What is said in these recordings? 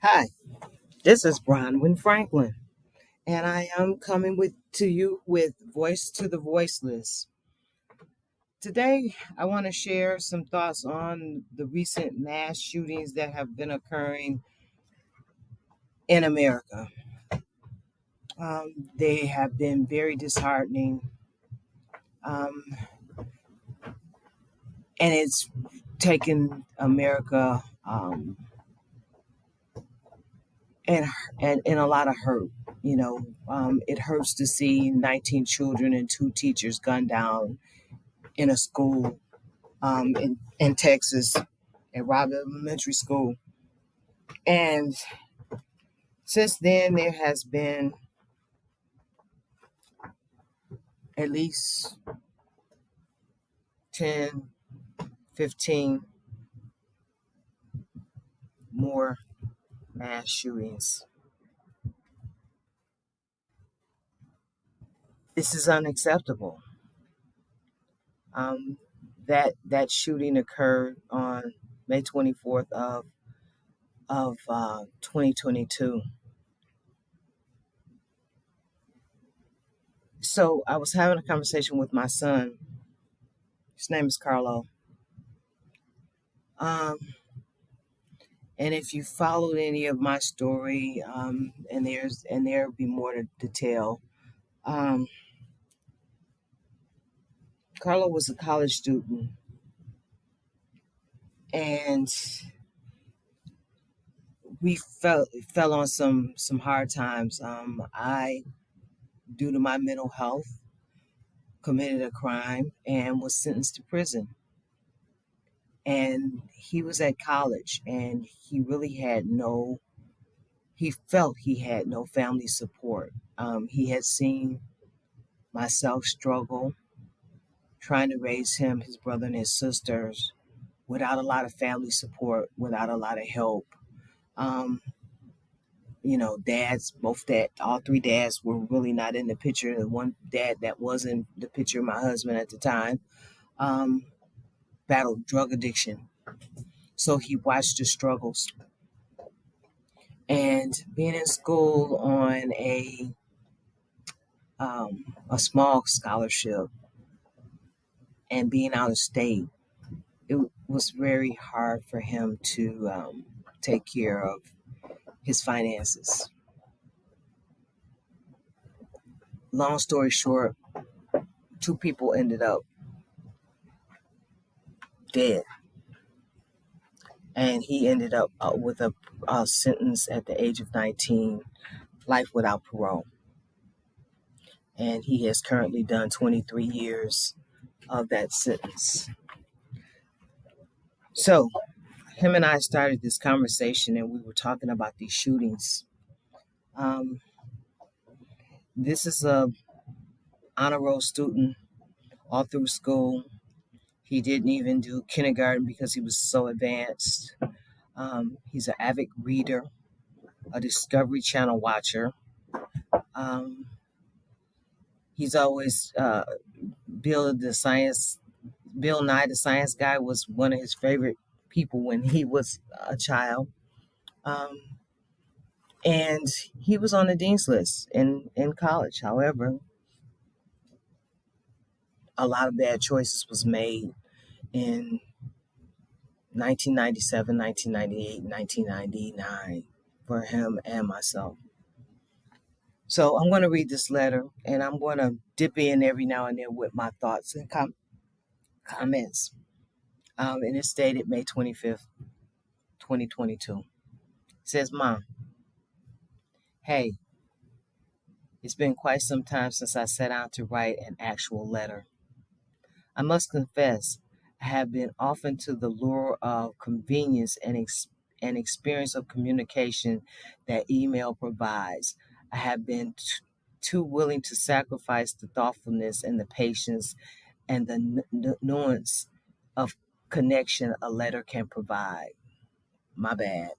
Hi, this is Bronwyn Franklin, and I am coming to you with Voice to the Voiceless. Today, I want to share some thoughts on the recent mass shootings that have been occurring in America. They have been very disheartening, um, and it's taken America and, and a lot of hurt. It hurts to see 19 children and two teachers gunned down in a school in Texas at Robb Elementary School. And since then, there has been at least 10, 15 more mass shootings. This is unacceptable. Um, that shooting occurred on May 24th of 2022. So I was having a conversation with my son. His name is Carlo. Um, And if you followed any of my story, and there'll be more to tell. Um, Carlo was a college student, and we fell on some hard times. I, due to my mental health, committed a crime and was sentenced to prison. And he was at college, and he really had no. He felt he had no family support. He had seen myself struggle trying to raise him, his brother, and his sisters without a lot of family support, without a lot of help. Um, dads, all three dads were really not in the picture. The one dad that was in the picture, my husband at the time, um, battled drug addiction. So he watched the struggles. And being in school on a small scholarship and being out of state, it was very hard for him to take care of his finances. Long story short, two people ended up dead, and he ended up with a sentence at the age of 19, life without parole. And he has currently done 23 years of that sentence. So, him and I started this conversation, and we were talking about these shootings. Um, this is a honor roll student all through school. He didn't even do kindergarten because he was so advanced. He's an avid reader, a Discovery Channel watcher. Um, he's always Bill the science. Bill Nye the Science Guy was one of his favorite people when he was a child, um, and he was on the dean's list in college. However, a lot of bad choices was made in 1997, 1998, 1999 for him and myself. So I'm going to read this letter, and I'm going to dip in every now and then with my thoughts and comments. And it's dated May 25th, 2022. It says, Mom, hey, it's been quite some time since I sat out to write an actual letter. I must confess, I have been often to the lure of convenience and experience of communication that email provides. I have been too willing to sacrifice the thoughtfulness and the patience and the nuance of connection a letter can provide. My bad.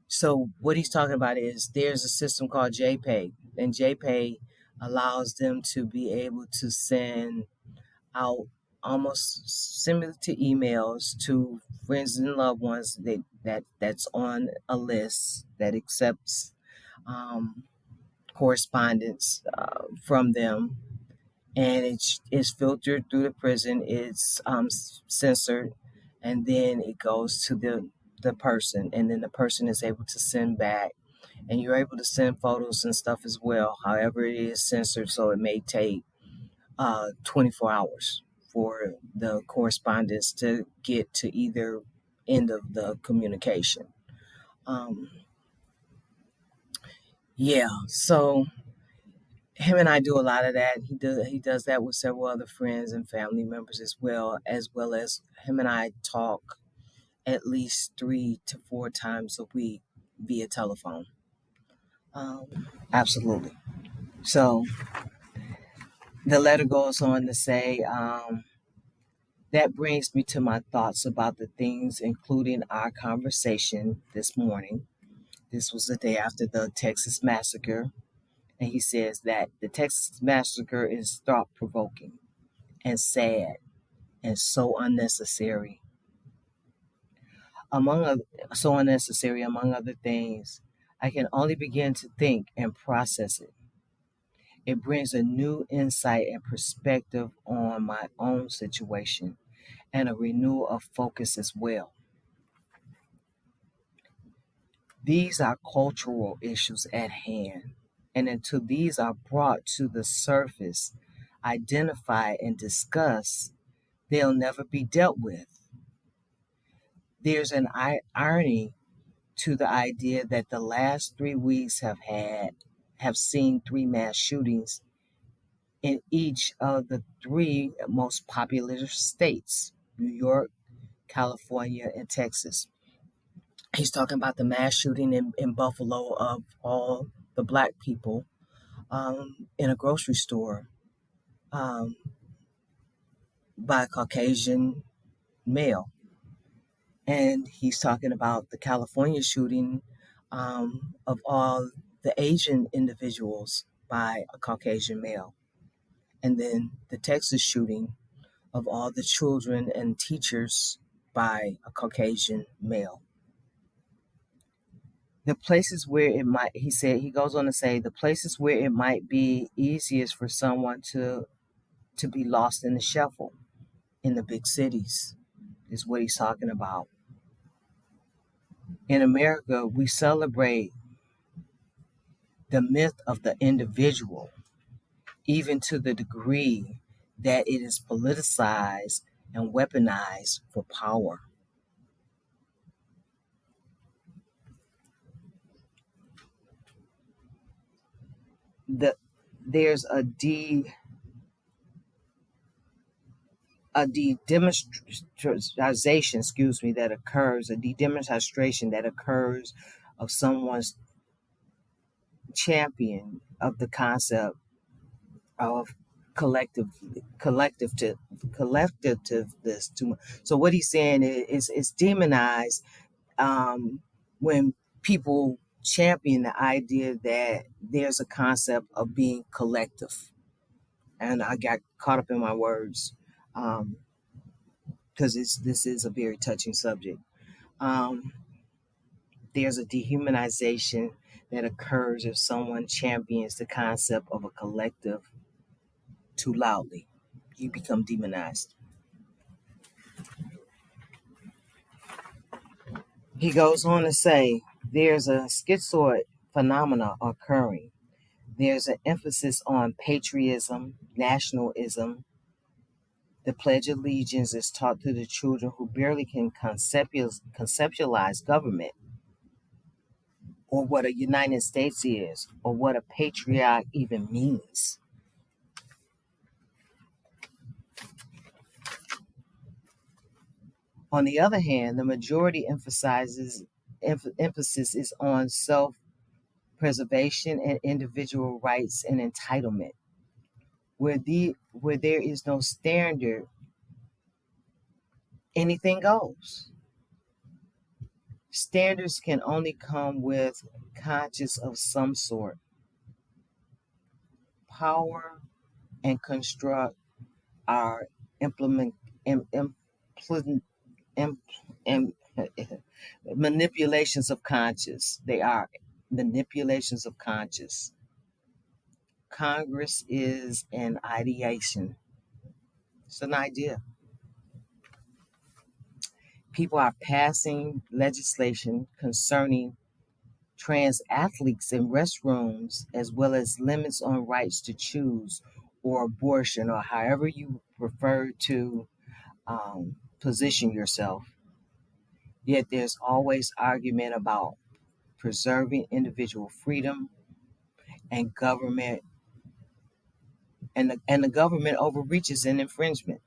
So what he's talking about is there's a system called JPay, and JPay allows them to be able to send out almost similar to emails to friends and loved ones that's on a list that accepts um, correspondence from them, and it's filtered through the prison. It's censored, and then it goes to the person, and then the person is able to send back, and you're able to send photos and stuff as well. However, it is censored, so it may take 24 hours for the correspondence to get to either end of the communication. Um, yeah, so him and I do a lot of that. He does that with several other friends and family members as well as him and I talk at least 3 to 4 times a week via telephone. Absolutely. So the letter goes on to say, that brings me to my thoughts about the things, including our conversation this morning. This was the day after the Texas massacre. And he says that the Texas massacre is thought provoking and sad and so unnecessary. Among other, so unnecessary, among other things, I can only begin to think and process it. It brings a new insight and perspective on my own situation and a renewal of focus as well. These are cultural issues at hand, and until these are brought to the surface, identified, and discussed, they'll never be dealt with. There's an irony to the idea that the last 3 weeks have seen 3 mass shootings in each of the three most populous states: New York, California, and Texas. He's talking about the mass shooting in Buffalo of all the black people in a grocery store um, by a Caucasian male. And he's talking about the California shooting of all the Asian individuals by a Caucasian male. And then the Texas shooting of all the children and teachers by a Caucasian male. The places where it might, he said, he goes on to say, the places where it might be easiest for someone to be lost in the shuffle in the big cities is what he's talking about. In America, we celebrate the myth of the individual, even to the degree that it is politicized and weaponized for power. The, there's a de-demonstration, that occurs, a de-demonstration that occurs of someone's champion of the concept of collective collective to collectiveness too much. So what he's saying is it's demonized when people champion the idea that there's a concept of being collective. And I got caught up in my words because this is a very touching subject. Um, there's a dehumanization that occurs if someone champions the concept of a collective too loudly. You become demonized. He goes on to say there's a schizoid phenomena occurring. There's an emphasis on patriotism, nationalism. The Pledge of Allegiance is taught to the children who barely can conceptualize government or what a United States is or what a patriot even means. On the other hand, the majority emphasis is on self-preservation and individual rights and entitlement. Where there is no standard, anything goes. Standards can only come with conscience of some sort. Power and construct are implement, implement, im, manipulations of conscience. They are manipulations of conscience. Congress is an ideation. It's an idea. People are passing legislation concerning trans athletes in restrooms, as well as limits on rights to choose or abortion, or however you prefer to position yourself. Yet there's always argument about preserving individual freedom and government, and the government overreaches in infringement.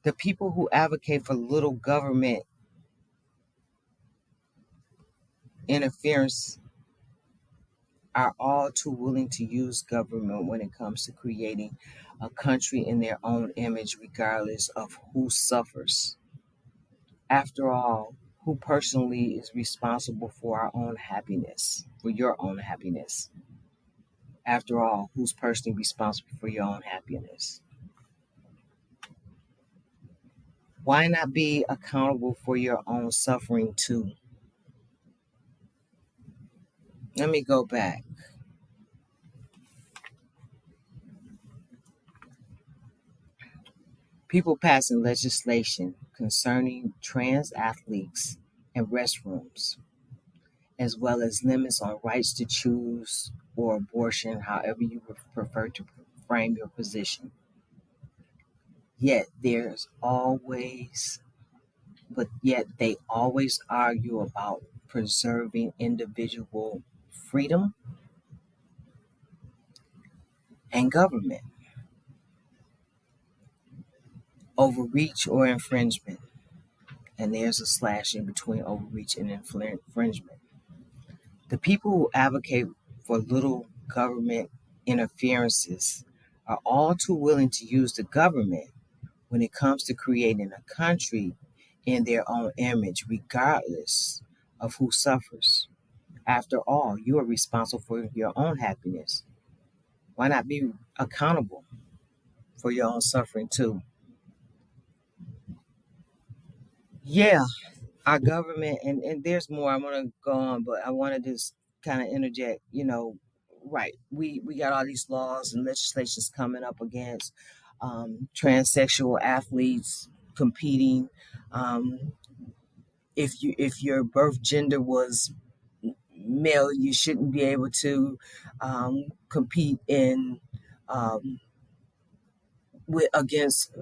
The people who advocate for little government interference are all too willing to use government when it comes to creating a country in their own image, regardless of who suffers. After all, who personally is responsible for our own happiness, for your own happiness? After all, who's personally responsible for your own happiness? Why not be accountable for your own suffering too? Let me go back. People passing legislation concerning trans athletes and restrooms, as well as limits on rights to choose or abortion, however you prefer to frame your position. Yet they always argue about preserving individual freedom and government, overreach or infringement. And there's a slash in between overreach and infringement. The people who advocate for little government interferences are all too willing to use the government when it comes to creating a country in their own image, regardless of who suffers. After all, you are responsible for your own happiness. Why not be accountable for your own suffering too? Yeah, our government, and there's more. I want to go on, but I want to just kind of interject. Right? We got all these laws and legislations coming up against transsexual athletes competing. Um, if your birth gender was male, you shouldn't be able to compete in against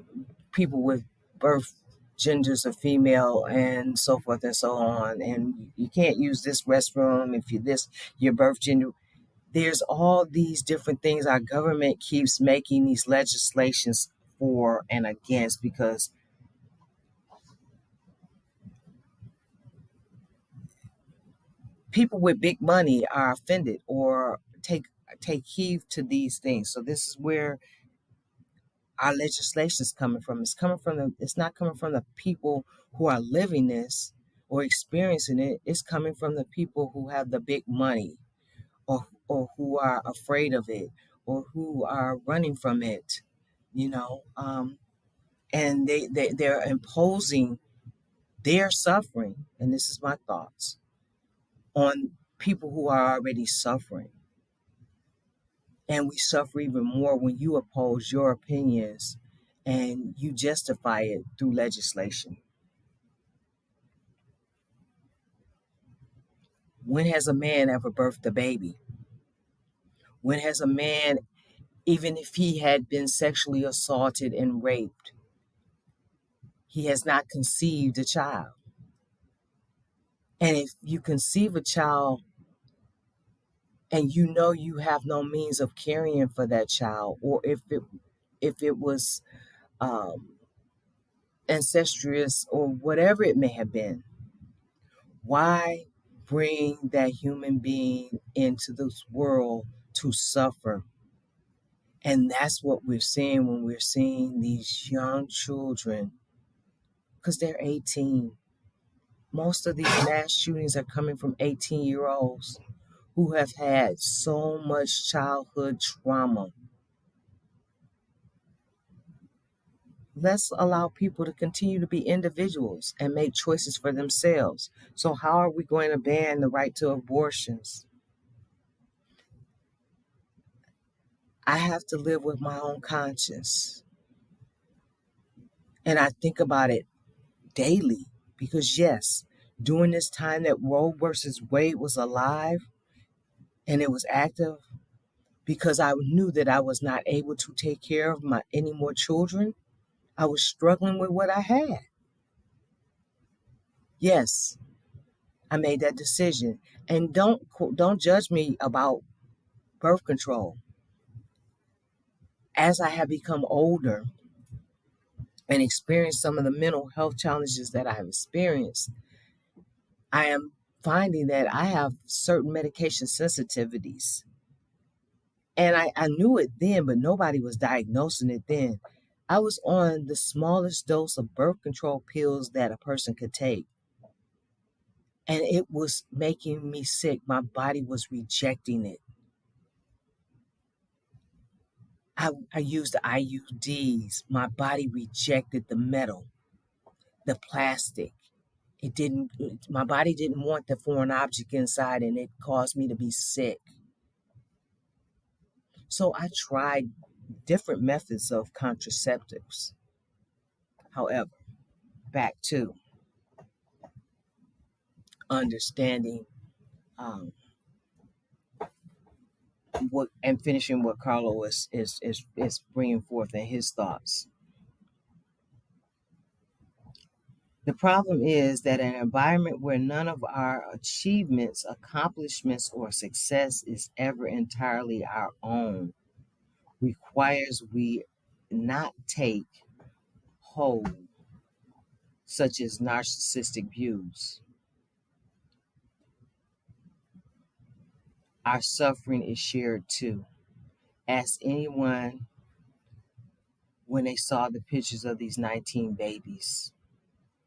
people with birth genders of female and so forth and so on. And you can't use this restroom if you this your birth gender. There's all these different things our government keeps making these legislations for and against, because people with big money are offended or take heed to these things. So this is where our legislation is coming from. It's not coming from the people who are living this or experiencing it. It's coming from the people who have the big money, or who are afraid of it, or who are running from it, and they're imposing their suffering, and this is my thoughts, on people who are already suffering. And we suffer even more when you oppose your opinions and you justify it through legislation. When has a man ever birthed a baby? When has a man, even if he had been sexually assaulted and raped, he has not conceived a child? And if you conceive a child and you know you have no means of caring for that child, or if it was um, incestuous or whatever it may have been, why bring that human being into this world to suffer? And that's what we're seeing when we're seeing these young children, because they're 18. Most of these mass shootings are coming from 18-year-olds who have had so much childhood trauma. let's allow people to continue to be individuals and make choices for themselves. So, how are we going to ban the right to abortions? I have to live with my own conscience. And I think about it daily because, yes, during this time that Roe versus Wade was alive and it was active, because I knew that I was not able to take care of my any more children, I was struggling with what I had. Yes, I made that decision. And don't judge me about birth control. As I have become older and experienced some of the mental health challenges that I have experienced, I am finding that I have certain medication sensitivities. And I knew it then, but nobody was diagnosing it then. I was on the smallest dose of birth control pills that a person could take. And it was making me sick. My body was rejecting it. I used the IUDs. My body rejected the metal, the plastic. My body didn't want the foreign object inside, and it caused me to be sick. So I tried different methods of contraceptives. However, back to understanding um, what and finishing what Carlo is bringing forth in his thoughts. The problem is that an environment where none of our achievements, accomplishments, or success is ever entirely our own requires we not take hold, such as narcissistic views. Our suffering is shared too. Ask anyone when they saw the pictures of these 19 babies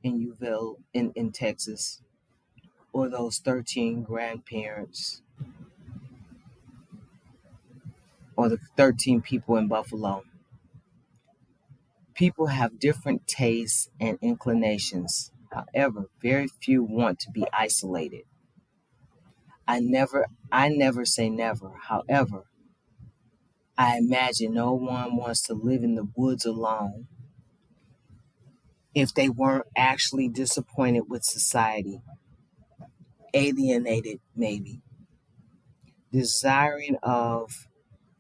in Uville, in Texas, or those 13 grandparents, or the 13 people in Buffalo. People have different tastes and inclinations. However, very few want to be isolated. I never say never. However, I imagine no one wants to live in the woods alone if they weren't actually disappointed with society, alienated maybe, desiring of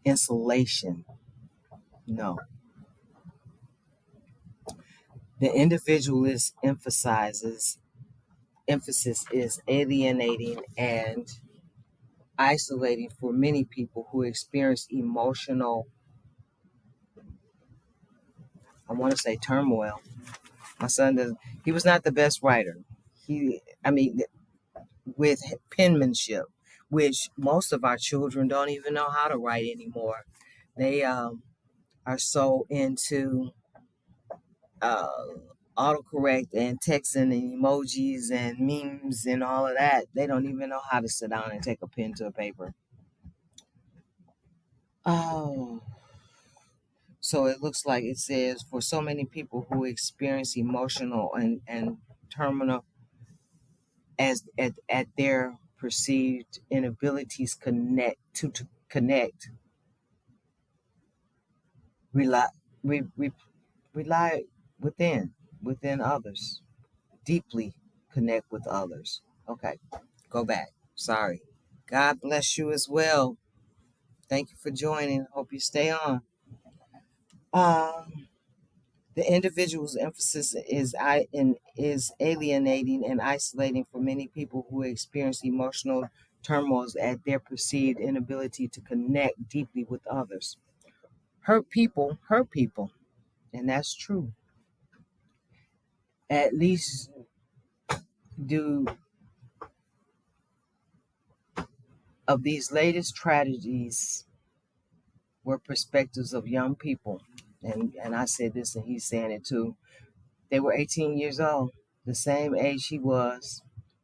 insulation. No. The individualist emphasis is alienating and isolating for many people who experience emotional, I want to say turmoil. My son does. He was not the best writer. I mean, with penmanship, which most of our children don't even know how to write anymore. They are so into uh, autocorrect and texting and emojis and memes and all of that. They don't even know how to sit down and take a pen to a paper. Oh, so it looks like it says for so many people who experience emotional and terminal at their perceived inabilities to connect, rely re, re, rely within others, deeply connect with others. Okay, go back. Sorry. God bless you as well. Thank you for joining. Hope you stay on. Um, the individual's emphasis is alienating and isolating for many people who experience emotional turmoils at their perceived inability to connect deeply with others. Hurt people, and that's true. At least due of these latest tragedies were perspectives of young people. And I said this and he's saying it too. They were 18 years old, the same age he was,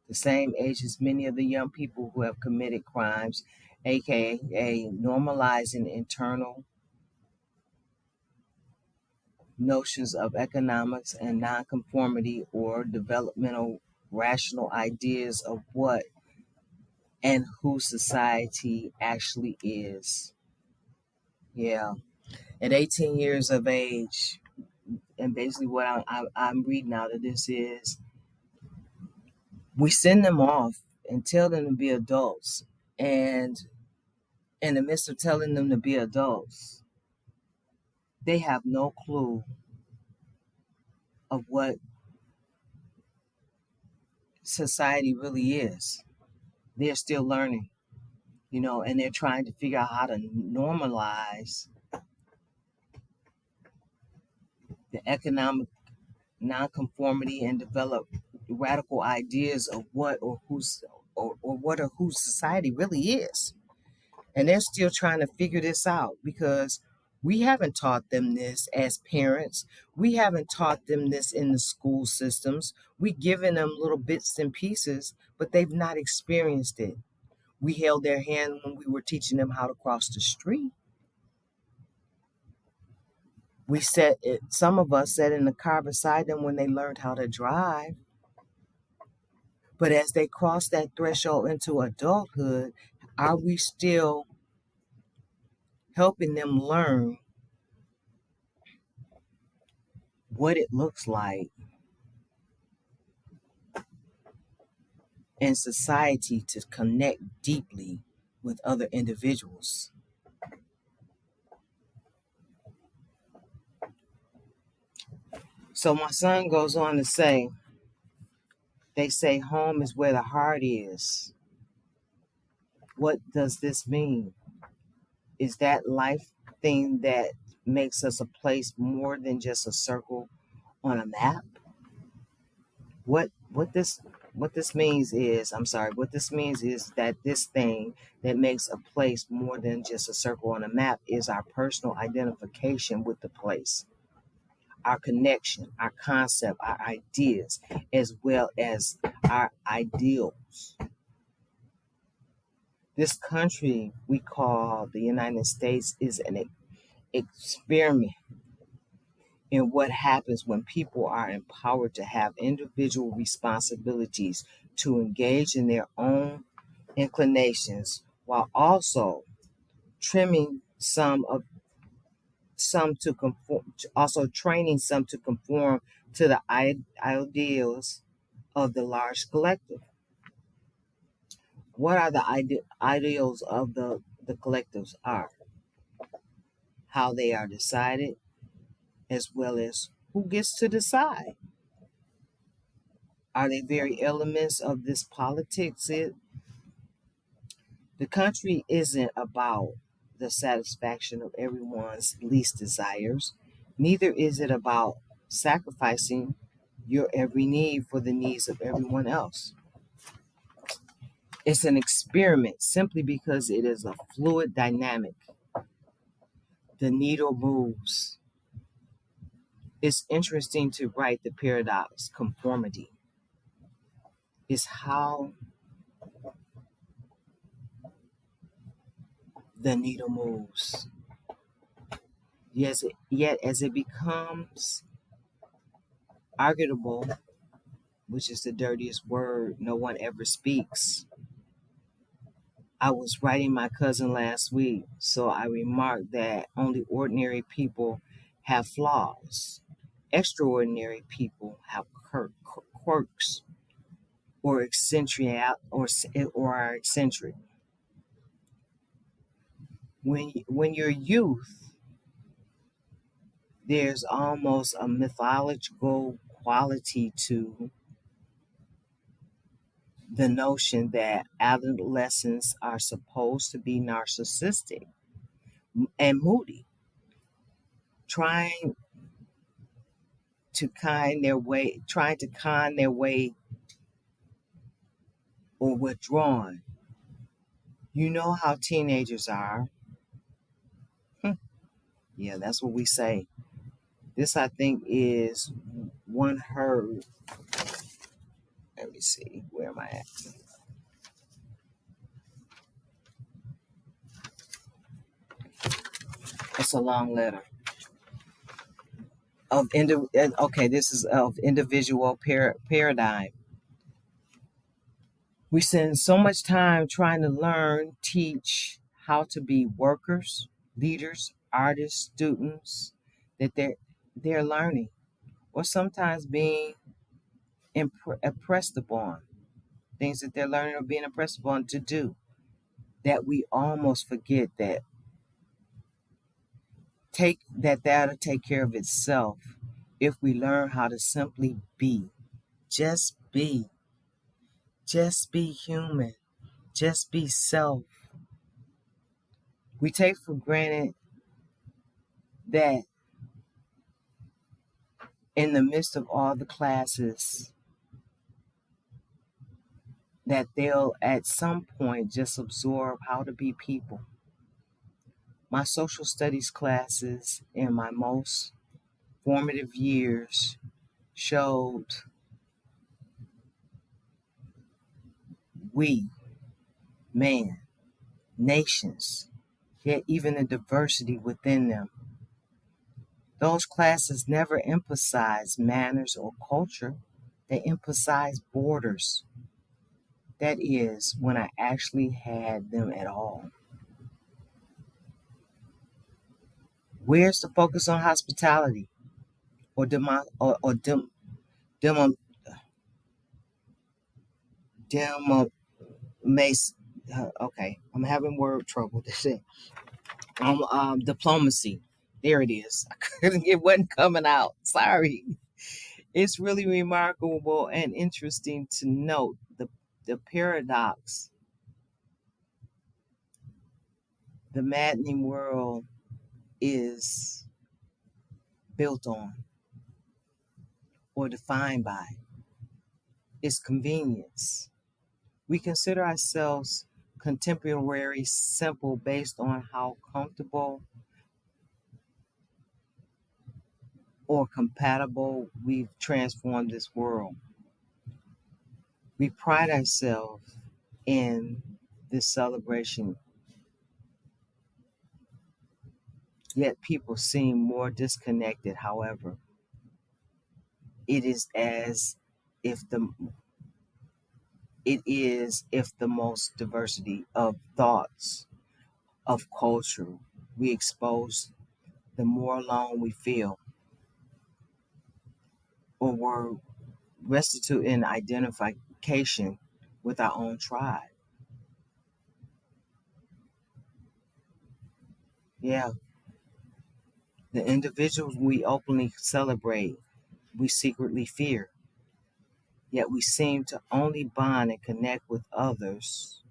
the same age as many of the young people who have committed crimes, aka normalizing internal notions of economics and nonconformity or developmental rational ideas of what and who society actually is. Yeah. At 18 years of age, and basically what I'm reading out of this is we send them off and tell them to be adults. And in the midst of telling them to be adults, they have no clue of what society really is. They're still learning, and they're trying to figure out how to normalize the economic nonconformity and develop radical ideas of what or who's or what or who society really is. And they're still trying to figure this out because we haven't taught them this as parents. We haven't taught them this in the school systems. We've given them little bits and pieces, but they've not experienced it. We held their hand when we were teaching them how to cross the street. Some of us sat in the car beside them when they learned how to drive. But as they cross that threshold into adulthood, are we still helping them learn what it looks like in society to connect deeply with other individuals? So my son goes on to say, they say home is where the heart is. What does this mean? Is that life thing that makes us a place more than just a circle on a map? What what this what this means is, I'm sorry, what this means is that this thing that makes a place more than just a circle on a map is our personal identification with the place, our connection, our concept, our ideas, as well as our ideals. This country we call the United States is an experiment in what happens when people are empowered to have individual responsibilities to engage in their own inclinations while also trimming some to conform, also training some to conform to the ideals of the large collective. What are the ideals of the collectives are? How they are decided, as well as who gets to decide. Are they very elements of this politics? The country isn't about the satisfaction of everyone's least desires. Neither is it about sacrificing your every need for the needs of everyone else. It's an experiment simply because it is a fluid dynamic. The needle moves. It's interesting to write the paradox. Conformity is how the needle moves. Yes, yet as it becomes arguable, which is the dirtiest word no one ever speaks. I was writing my cousin last week, so I remarked that only ordinary people have flaws. Extraordinary people have quirks or or are eccentric. When you're youth, there's almost a mythological quality to the notion that adolescents are supposed to be narcissistic and moody, trying trying to con their way or withdrawn. You know how teenagers are. Yeah, that's what we say. This, I think, is one heard. Let me see. Where am I at? It's a long letter. okay, this is of individual paradigm. We spend so much time trying to learn, teach how to be workers, leaders, artists, students, that they're learning, or sometimes being impressed upon, things that they're learning or being impressed upon to do, that we almost forget that that'll take care of itself if we learn how to simply be. Just be. Just be human. Just be self. We take for granted that in the midst of all the classes, that they'll at some point just absorb how to be people. My social studies classes in my most formative years showed we, man, nations, yet even the diversity within them. Those classes never emphasize manners or culture, they emphasize borders. That is, when I actually had them at all. Where's the focus on hospitality or demo, demo, mace? Okay, I'm having word trouble. Diplomacy. There it is. I couldn't. It wasn't coming out. Sorry. It's really remarkable and interesting to note the paradox, the maddening world is built on or defined by its convenience. We consider ourselves contemporary simple based on how comfortable or compatible we've transformed this world. We pride ourselves in this celebration, yet people seem more disconnected. However, it is as if the most diversity of thoughts, of culture we expose, the more alone we feel, or we're restitute in identification with our own tribe. Yeah, the individuals we openly celebrate, we secretly fear, yet we seem to only bond and connect with others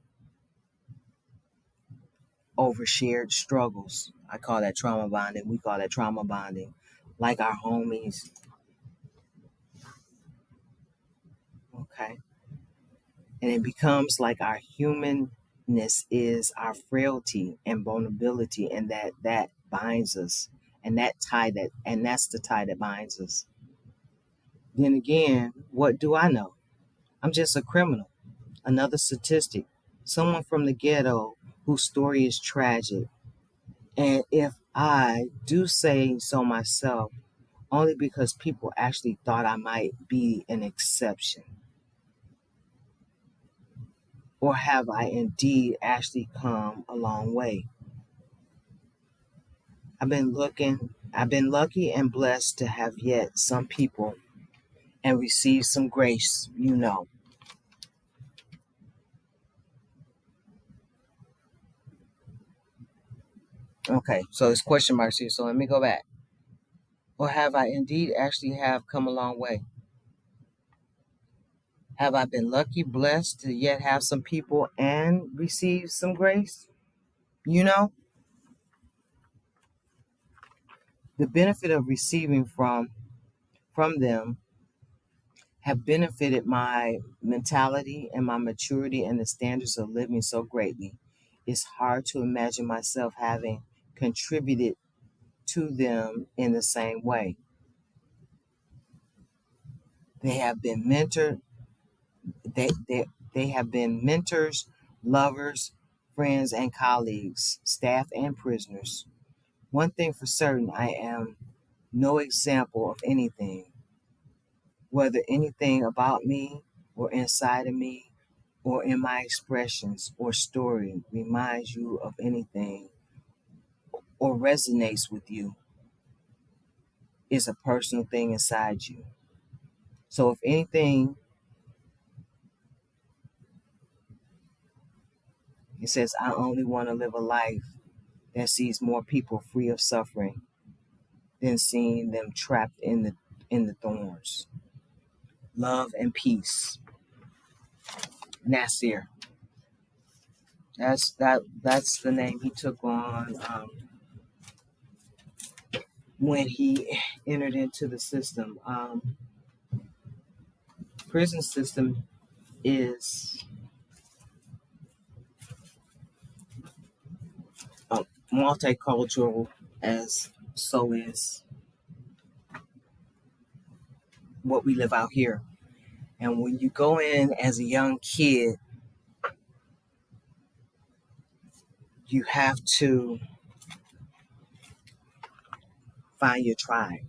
over shared struggles. I call that trauma bonding. We call that trauma bonding. Like our homies. Okay. And it becomes like our humanness is our frailty and vulnerability, and that binds us. And that's the tie that binds us. Then again, what do I know? I'm just a criminal, another statistic, someone from the ghetto whose story is tragic. And if I do say so myself, only because people actually thought I might be an exception. Or have I indeed actually come a long way? I've been lucky and blessed to have yet some people and receive some grace. Okay, so it's question marks here. So let me go back. Or have I indeed actually have come a long way? Have I been lucky, blessed to yet have some people and receive some grace? You know, the benefit of receiving from them have benefited my mentality and my maturity and the standards of living so greatly. It's hard to imagine myself having contributed to them in the same way. They have been mentored, they have been mentors, lovers, friends, and colleagues, staff and prisoners. One thing for certain, I am no example of anything, whether anything about me or inside of me or in my expressions or story reminds you of anything or resonates with you, is a personal thing inside you. So if anything, it says, I only want to live a life that sees more people free of suffering than seeing them trapped in the thorns. Love and peace. Nasir. That's the name he took on when he entered into the system. Prison system is multicultural, as so is what we live out here. And when you go in as a young kid, you have to find your tribe.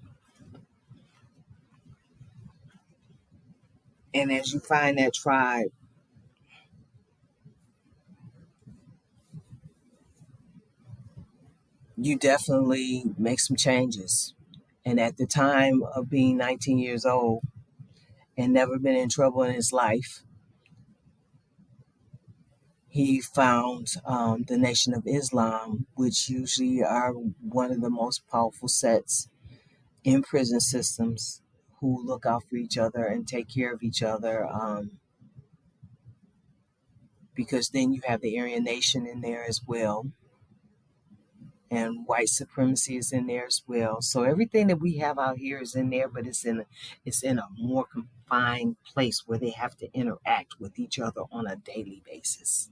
And as you find that tribe, you definitely make some changes. And at the time of being 19 years old and never been in trouble in his life, he found the Nation of Islam, which usually are one of the most powerful sets in prison systems who look out for each other and take care of each other. Because then you have the Aryan Nation in there as well, and white supremacy is in there as well. So everything that we have out here is in there, but it's in a more confined place where they have to interact with each other on a daily basis.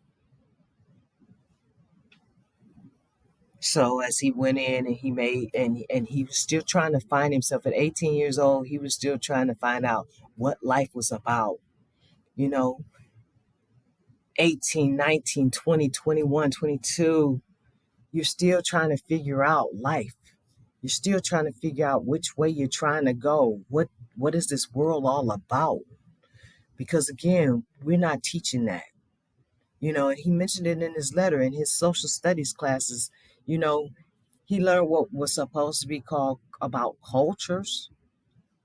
So as he went in and he made and he was still trying to find himself at 18 years old, he was still trying to find out what life was about. You know, 18, 19, 20, 21, 22, you're still trying to figure out life. You're still trying to figure out which way you're trying to go. What is this world all about? Because again, we're not teaching that. And he mentioned it in his letter in his social studies classes. You know, he learned what was supposed to be called about cultures,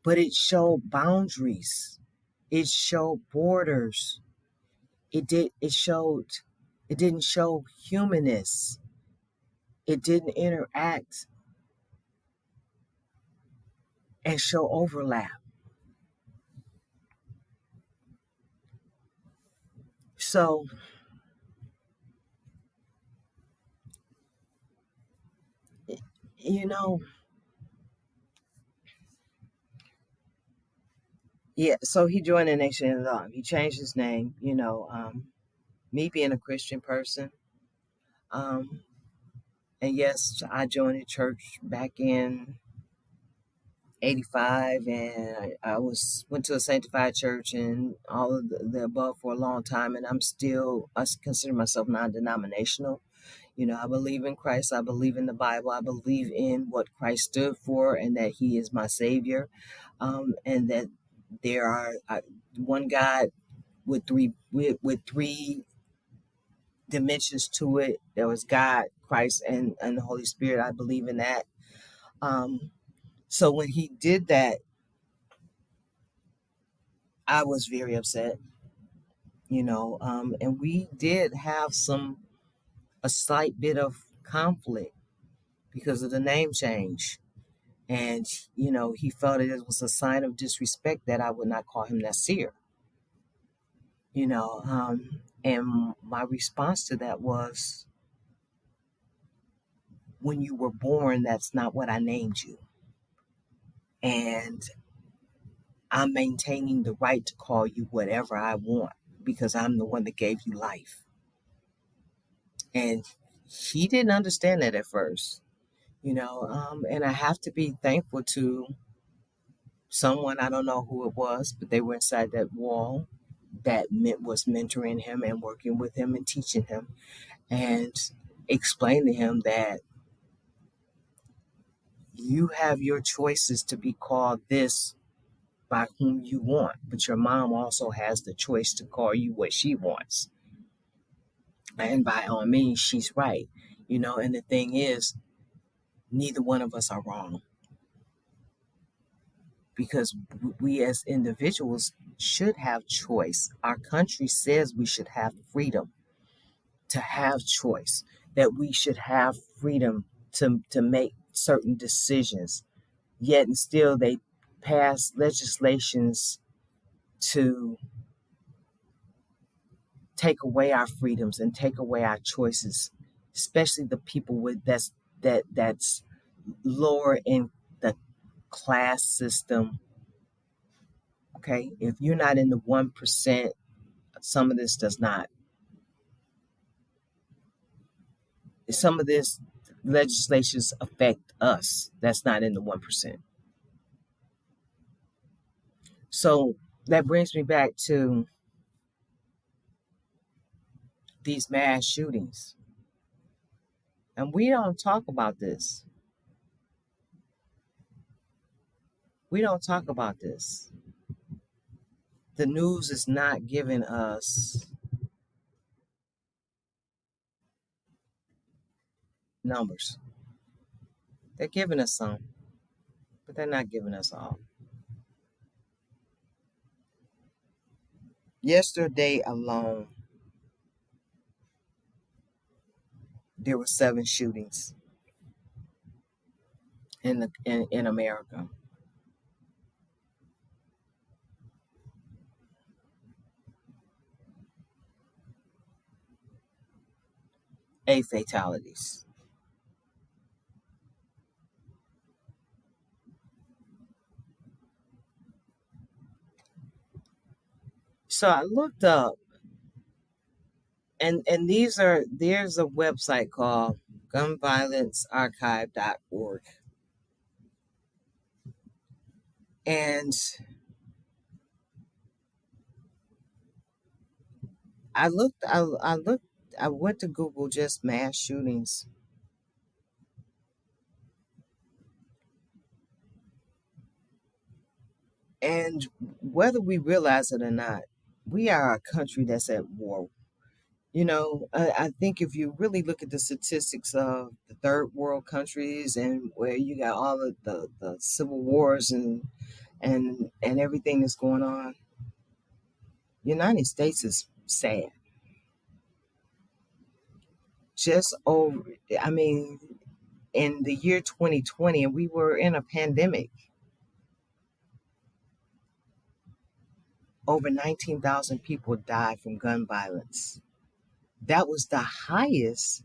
but it showed boundaries. It showed borders. It didn't show humanness. It didn't interact and show overlap. So, you know, yeah, so he joined the Nation of Islam. He changed his name, me being a Christian person. Um, and yes, I joined the church back in 85, and I went to a sanctified church and all of the above for a long time, and I consider myself non-denominational. I believe in Christ. I believe in the Bible. I believe in what Christ stood for and that he is my savior. And that there are one God with three dimensions to it. There was God, Christ, and the Holy Spirit. I believe in that. So when he did that, I was very upset. And we did have a slight bit of conflict because of the name change. And, he felt it was a sign of disrespect that I would not call him Nasir. And my response to that was, when you were born, that's not what I named you. And I'm maintaining the right to call you whatever I want because I'm the one that gave you life. And he didn't understand that at first, and I have to be thankful to someone, I don't know who it was, but they were inside that wall that was mentoring him and working with him and teaching him and explain to him that, You have your choices to be called this by whom you want, but your mom also has the choice to call you what she wants. And by all means, she's right. And the thing is, neither one of us are wrong, because we as individuals should have choice. Our country says we should have freedom to have choice, that we should have freedom to make certain decisions. Yet and still they pass legislations to take away our freedoms and take away our choices, especially the people that's lower in the class system. Okay, if you're not in the 1%, some of this does not. Some of this legislations affect us. That's not in the 1%. So that brings me back to these mass shootings. And we don't talk about this. We don't talk about this. The news is not giving us numbers. They're giving us some, but they're not giving us all. Yesterday alone, there were 7 shootings in America. 8 fatalities. So I looked up, and there's a website called gunviolencearchive.org. And I went to Google just mass shootings. And whether we realize it or not, we are a country that's at war. I think if you really look at the statistics of the third world countries, and where you got all of the civil wars and everything that's going on, United States is sad. Just over, I mean, in the year 2020, and we were in a pandemic, over 19,000 people died from gun violence. That was the highest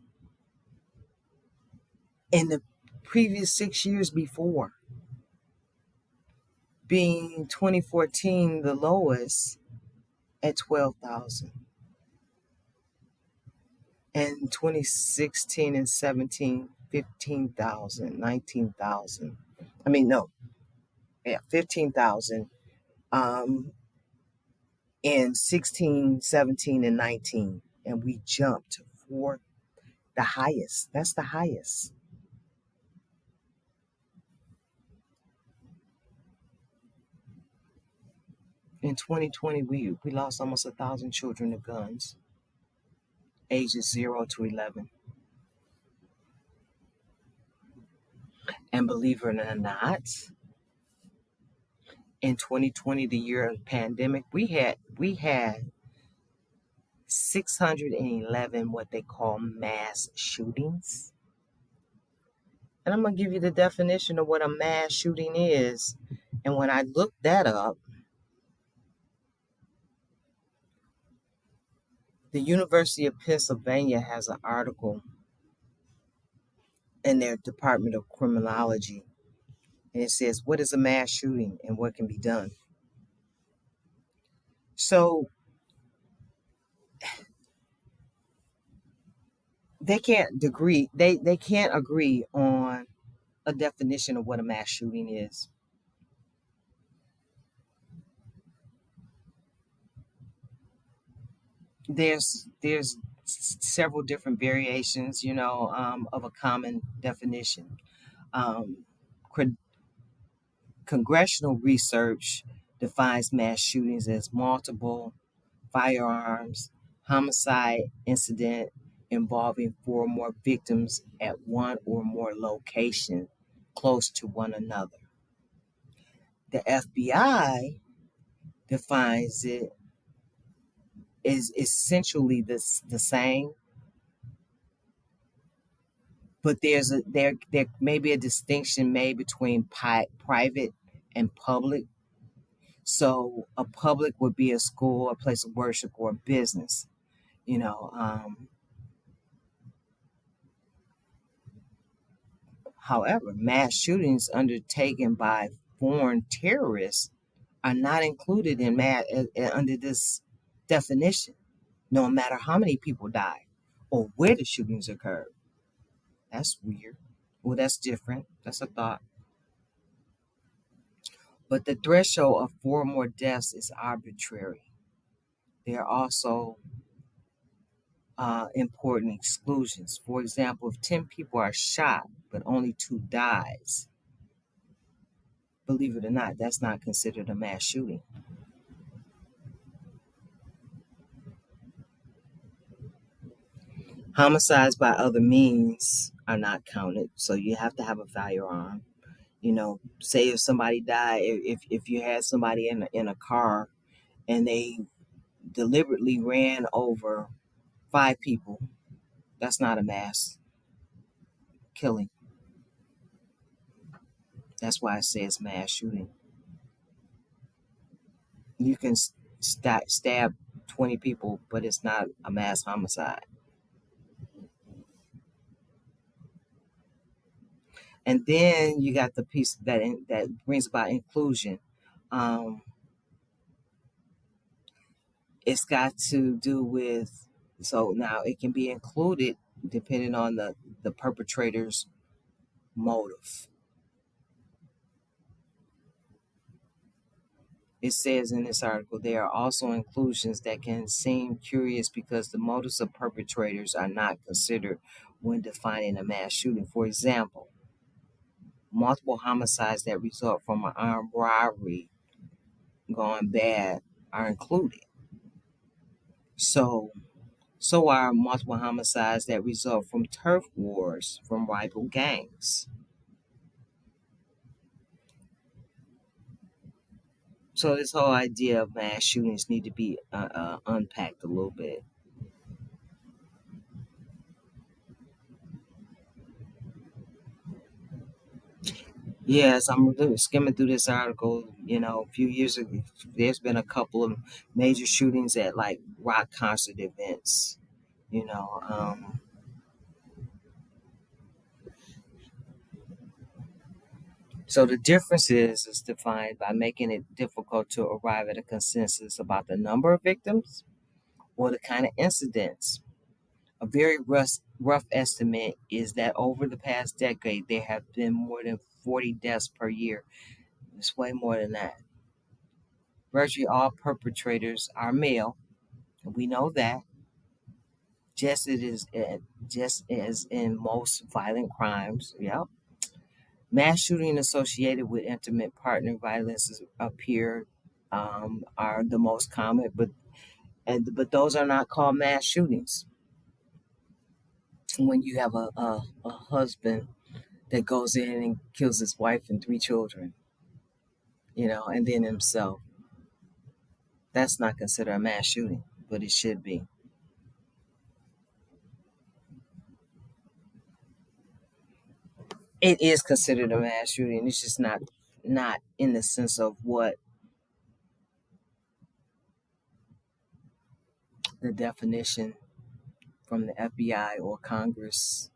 in the previous 6 years before, being 2014 the lowest at 12,000. And 2016 and 17, 15,000, 19,000. I mean, no, yeah, 15,000 in 16, 17, and 19. And we jumped for the highest. That's the highest. In 2020, we lost almost 1,000 children to guns, ages 0 to 11. And believe it or not, in 2020, the year of the pandemic, we had 611 what they call mass shootings. And I'm going to give you the definition of what a mass shooting is. And when I looked that up, the University of Pennsylvania has an article in their Department of Criminology. And it says, what is a mass shooting and what can be done? So they can't agree on a definition of what a mass shooting is. There's several different variations, of a common definition. Congressional research defines mass shootings as multiple firearms homicide incident involving four or more victims at one or more locations close to one another. The FBI defines it as essentially the same, but there may be a distinction made between private and public. So a public would be a school, a place of worship, or a business. You know, however, mass shootings undertaken by foreign terrorists are not included in under this definition, no matter how many people die or where the shootings occurred. That's weird. Well, that's different. That's a thought. But the threshold of four or more deaths is arbitrary. There are also important exclusions. For example, if 10 people are shot but only 2 dies, believe it or not, that's not considered a mass shooting. Homicides by other means are not counted, so you have to have a firearm. Say if somebody died, if you had somebody in a car and they deliberately ran over 5 people, that's not a mass killing. That's why it says mass shooting. You can stab 20 people, but it's not a mass homicide. And then you got the piece that brings about inclusion. It's got to do with, so now it can be included depending on the perpetrator's motive. It says in this article, there are also inclusions that can seem curious because the motives of perpetrators are not considered when defining a mass shooting. For example, multiple homicides that result from an armed robbery gone bad are included. So are multiple homicides that result from turf wars from rival gangs. So this whole idea of mass shootings need to be unpacked a little bit. Yes, I'm skimming through this article. A few years ago, there's been a couple of major shootings at like rock concert events. You know, um, so the difference is defined by making it difficult to arrive at a consensus about the number of victims or the kind of incidents. A very rough estimate is that over the past decade, there have been more than 40 deaths per year. It's way more than that. Virtually all perpetrators are male. We know that. Just as in most violent crimes. Yep. Mass shooting associated with intimate partner violence are the most common, but those are not called mass shootings. When you have a husband that goes in and kills his wife and 3 children, and then himself, that's not considered a mass shooting, but it should be. It is considered a mass shooting. It's just not in the sense of what the definition from the FBI or Congress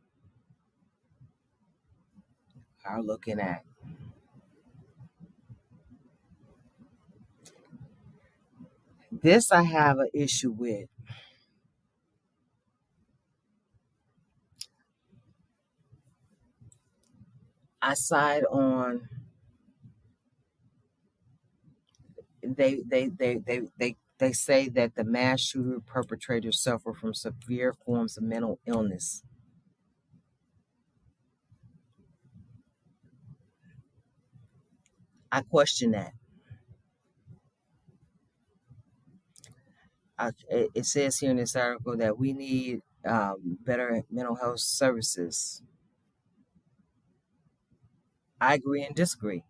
are looking at. This I have an issue with. I side on they say that the mass shooter perpetrators suffer from severe forms of mental illness. I question that. It says here in this article that we need better mental health services. I agree and disagree.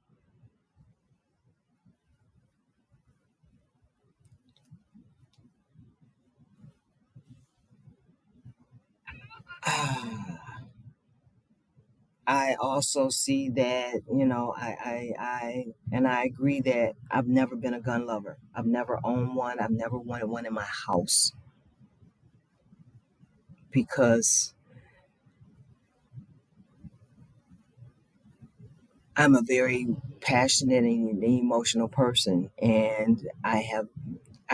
I also see that, and I agree that I've never been a gun lover. I've never owned one. I've never wanted one in my house because I'm a very passionate and emotional person, and I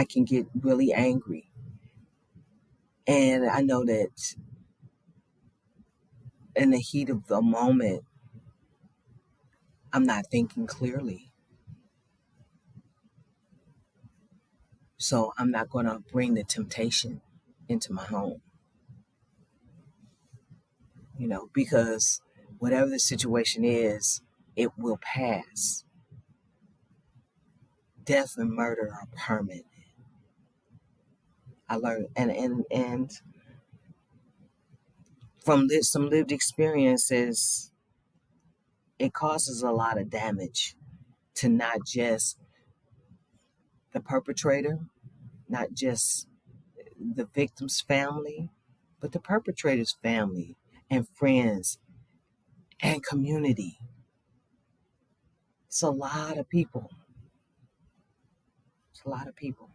can get really angry, and I know that in the heat of the moment, I'm not thinking clearly. So I'm not going to bring the temptation into my home, because whatever the situation is, it will pass. Death and murder are permanent. I learned, and from some lived experiences, it causes a lot of damage to not just the perpetrator, not just the victim's family, but the perpetrator's family and friends and community. It's a lot of people. It's a lot of people.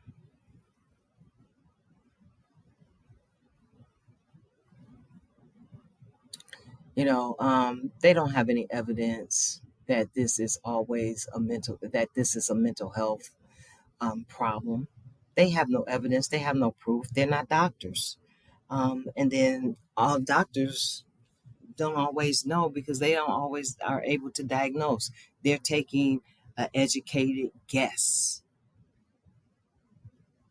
They don't have any evidence that this is a mental health problem. They have no evidence. They have no proof. They're not doctors. And then all doctors don't always know because they don't always are able to diagnose. They're taking an educated guess,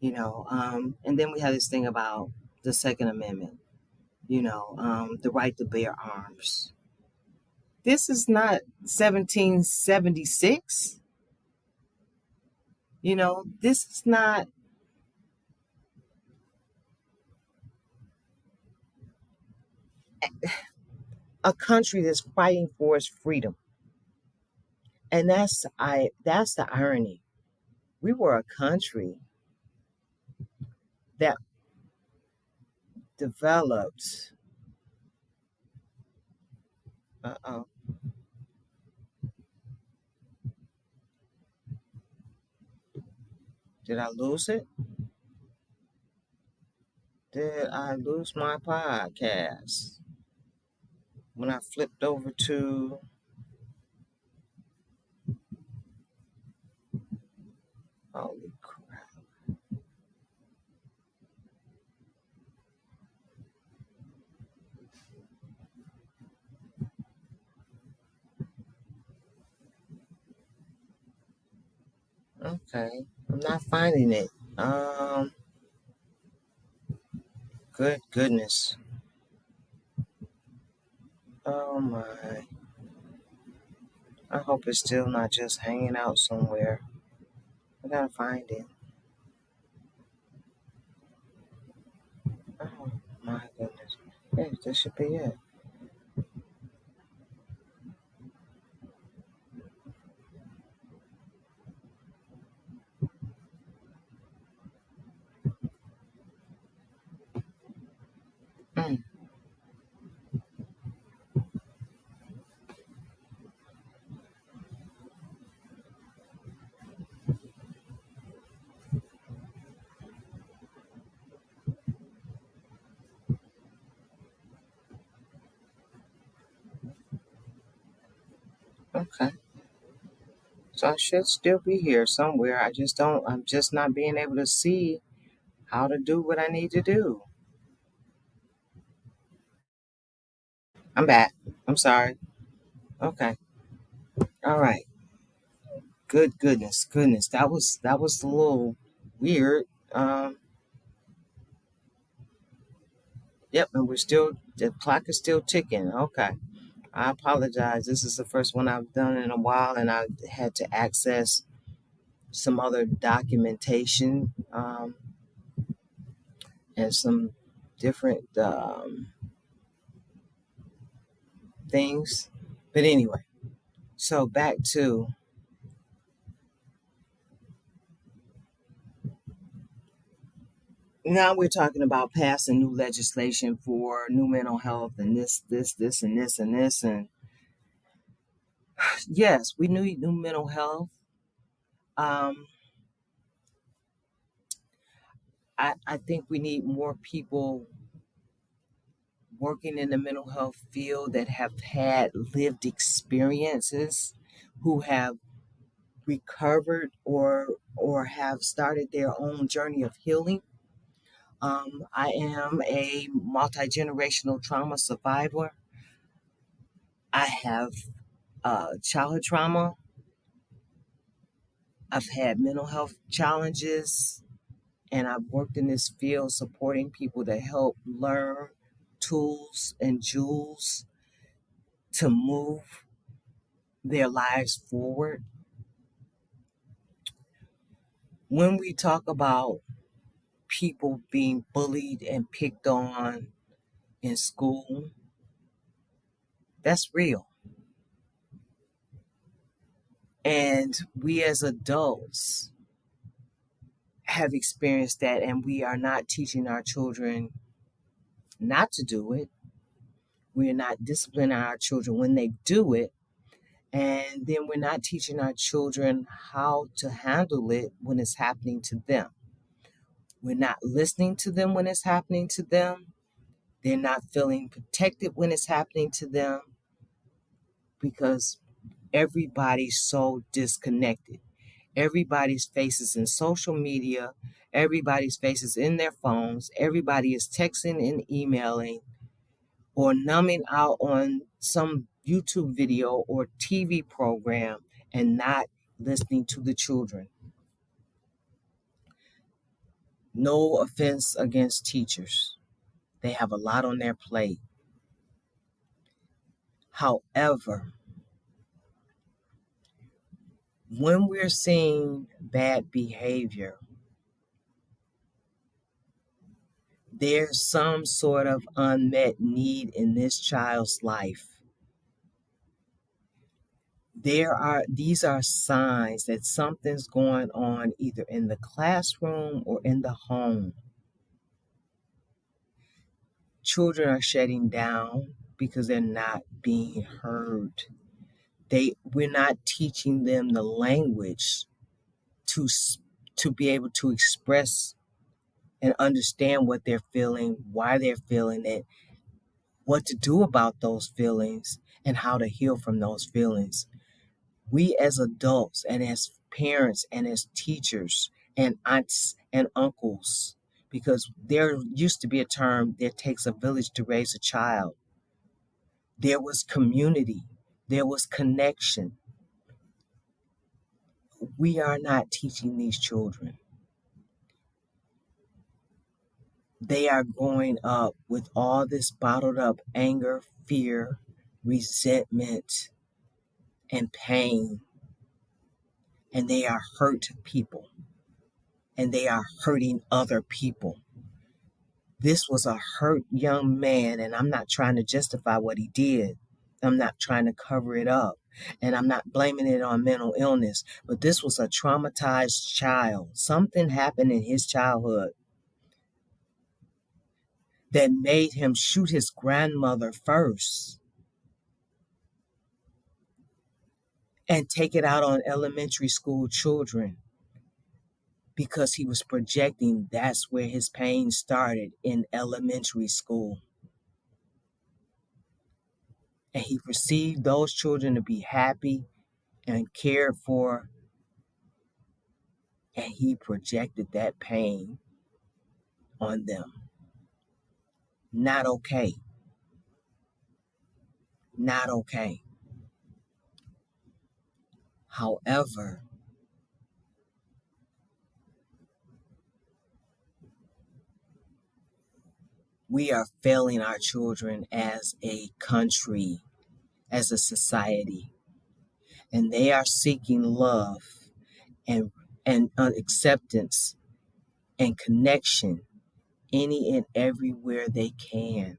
and then we have this thing about the Second Amendment, the right to bear arms. This is not 1776. This is not a country that's fighting for its freedom. And that's the irony. We were a country that developed. Uh-oh. Did I lose it? Did I lose my podcast? When I flipped over to holy crap. Okay. I'm not finding it. Good goodness. Oh my. I hope it's still not just hanging out somewhere. I gotta find it. Oh my goodness. Yes, this should be it. Mm, okay. So I should still be here somewhere. I'm just not being able to see how to do what I need to do. I'm back. I'm sorry. Okay. All right. Good goodness. Goodness. That was a little weird. Yep, and the clock is still ticking. Okay. I apologize. This is the first one I've done in a while, and I had to access some other documentation and some different things. But anyway, so back to now we're talking about passing new legislation for new mental health and this, and this, and this. And yes, we need new mental health. Um, I think we need more people working in the mental health field that have had lived experiences, who have recovered or have started their own journey of healing. I am a multi-generational trauma survivor. I have childhood trauma. I've had mental health challenges, and I've worked in this field supporting people to help learn tools and jewels to move their lives forward. When we talk about people being bullied and picked on in school, that's real. And we as adults have experienced that, and we are not teaching our children not to do it. We are not disciplining our children when they do it. And then we're not teaching our children how to handle it when it's happening to them. We're not listening to them when it's happening to them. They're not feeling protected when it's happening to them, because everybody's so disconnected. Everybody's faces in social media, everybody's faces in their phones, everybody is texting and emailing or numbing out on some YouTube video or TV program and not listening to the children. No offense against teachers. They have a lot on their plate. However, when we're seeing bad behavior, there's some sort of unmet need in this child's life. These are signs that something's going on either in the classroom or in the home. Children are shutting down because they're not being heard. We're not teaching them the language to be able to express and understand what they're feeling, why they're feeling it, what to do about those feelings, and how to heal from those feelings. We as adults and as parents and as teachers and aunts and uncles, because there used to be a term, it takes a village to raise a child. There was community, there was connection. We are not teaching these children. They are growing up with all this bottled up anger, fear, resentment, and pain. And they are hurt people. And they are hurting other people. This was a hurt young man, and I'm not trying to justify what he did. I'm not trying to cover it up. And I'm not blaming it on mental illness. But this was a traumatized child. Something happened in his childhood that made him shoot his grandmother first and take it out on elementary school children, because he was projecting that's where his pain started, in elementary school. And he perceived those children to be happy and cared for, and he projected that pain on them. Not okay. Not okay. However, we are failing our children as a country. as a society, and they are seeking love and acceptance and connection any and everywhere they can.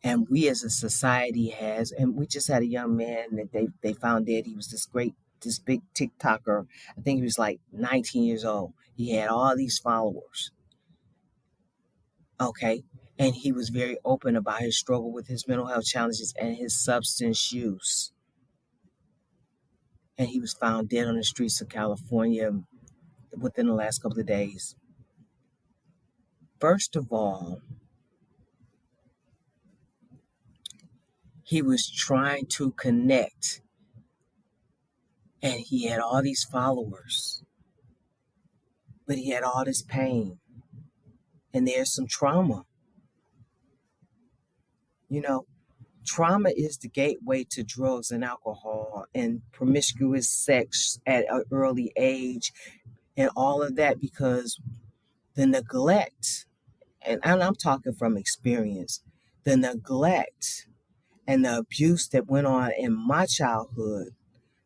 And we as a society has, and we just had a young man that they found dead. He was this big TikToker. I think he was like 19 years old. He had all these followers. Okay. And he was very open about his struggle with his mental health challenges and his substance use. And he was found dead on the streets of California within the last couple of days. First of all, he was trying to connect, and he had all these followers, but he had all this pain, and there's some trauma. You know, trauma is the gateway to drugs and alcohol and promiscuous sex at an early age, and all of that because the neglect, and I'm talking from experience, the neglect and the abuse that went on in my childhood